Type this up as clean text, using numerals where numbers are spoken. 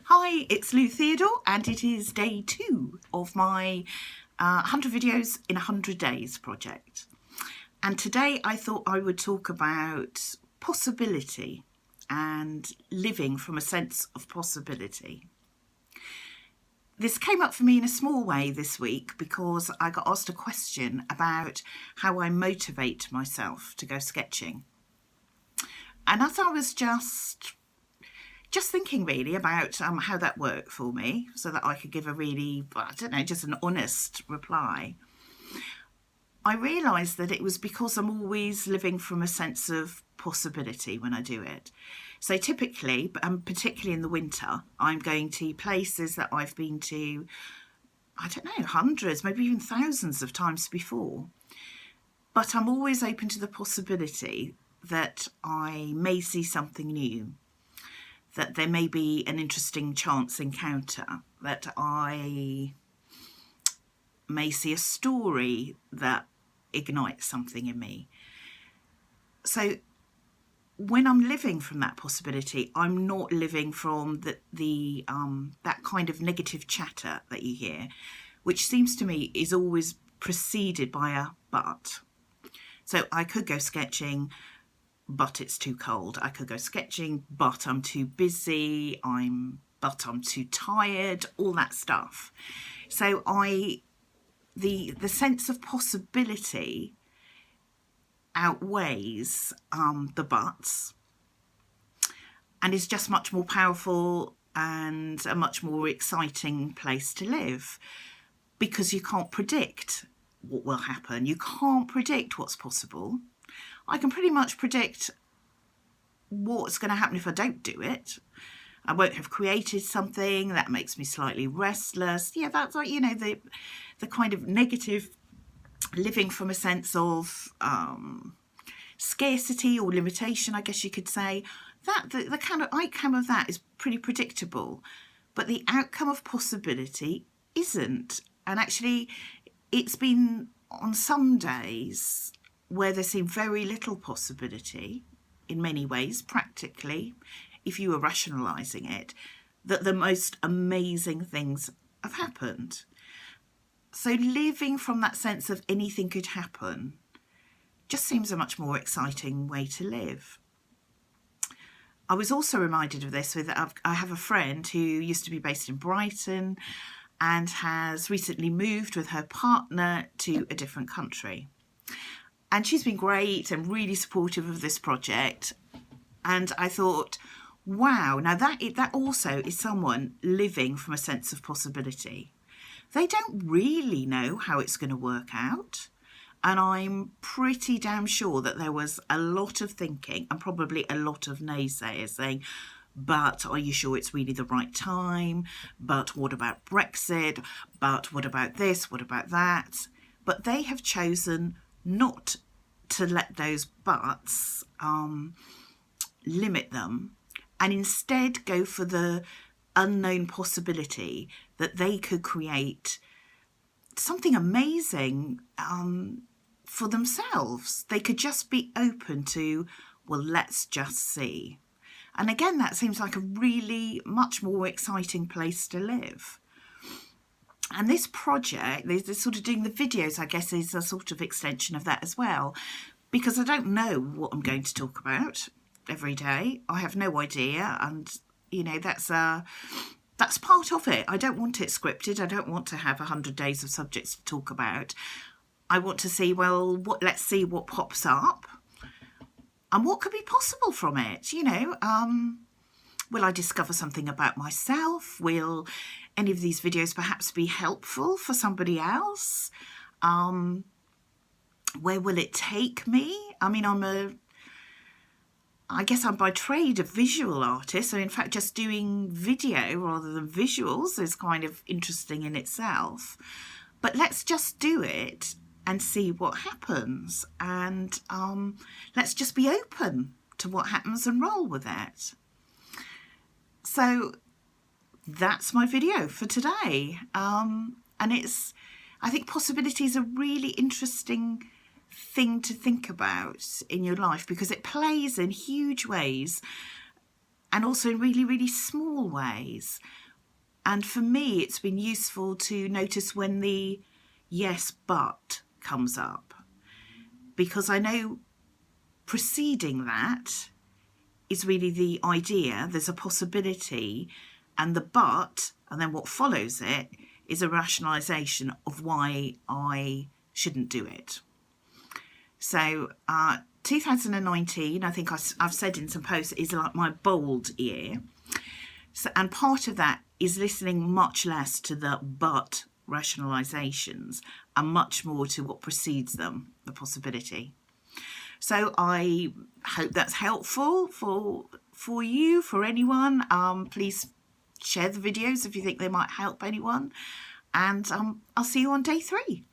Hi, it's Lou Theodore and it is day 2 of my 100 videos in 100 days project. And today I thought I would talk about possibility and living from a sense of possibility. This came up for me in a small way this week because I got asked a question about how I motivate myself to go sketching. And as I was just thinking really about how that worked for me so that I could give a really, just an honest reply, I realised that it was because I'm always living from a sense of possibility when I do it. So typically, particularly in the winter, I'm going to places that I've been to, hundreds, maybe even thousands of times before. But I'm always open to the possibility that I may see something new, that there may be an interesting chance encounter, that I may see a story that ignites something in me. So when I'm living from that possibility, I'm not living from that kind of negative chatter that you hear, which seems to me is always preceded by a but. So I could go sketching, but it's too cold. I could go sketching, but I'm too busy. But I'm too tired. All that stuff. So the sense of possibility outweighs the buts, and is just much more powerful and a much more exciting place to live, because you can't predict what will happen. You can't predict what's possible. I can pretty much predict what's going to happen if I don't do it. I won't have created something that makes me slightly restless. Yeah, that's like, the kind of negative living from a sense of scarcity or limitation, I guess you could say. That the kind of outcome of that is pretty predictable, but the outcome of possibility isn't. And actually, it's been on some days where there seemed very little possibility, in many ways, practically, if you were rationalising it, that the most amazing things have happened. So living from that sense of anything could happen just seems a much more exciting way to live. I was also reminded of this with, I have a friend who used to be based in Brighton and has recently moved with her partner to a different country. And she's been great and really supportive of this project. And I thought, wow, now that also is someone living from a sense of possibility. They don't really know how it's going to work out. And I'm pretty damn sure that there was a lot of thinking and probably a lot of naysayers saying, but are you sure it's really the right time? But what about Brexit? But what about this? What about that? But they have chosen not to let those buts limit them, and instead go for the unknown possibility that they could create something amazing for themselves. They could just be open to, well, let's just see. And again, that seems like a really much more exciting place to live. And this project, this sort of doing the videos, I guess, is a sort of extension of that as well, because I don't know what I'm going to talk about every day. I have no idea, and that's part of it. I don't want it scripted. I don't want to have 100 days of subjects to talk about. I want to see, let's see what pops up and what could be possible from it. Will I discover something about myself? Will any of these videos perhaps be helpful for somebody else? Where will it take me? I mean, I guess I'm by trade a visual artist, so in fact just doing video rather than visuals is kind of interesting in itself. But let's just do it and see what happens, and let's just be open to what happens and roll with it. So that's my video for today, and I think possibility is a really interesting thing to think about in your life, because it plays in huge ways and also in really, really small ways. And for me, it's been useful to notice when the yes, but comes up, because I know preceding that is really the idea, there's a possibility, and the but, and then what follows it is a rationalisation of why I shouldn't do it. So 2019, I think I've said in some posts, is like my bold year. So, and part of that is listening much less to the but rationalisations and much more to what precedes them, the possibility. So I hope that's helpful for you, for anyone. Please share the videos if you think they might help anyone. And I'll see you on day 3.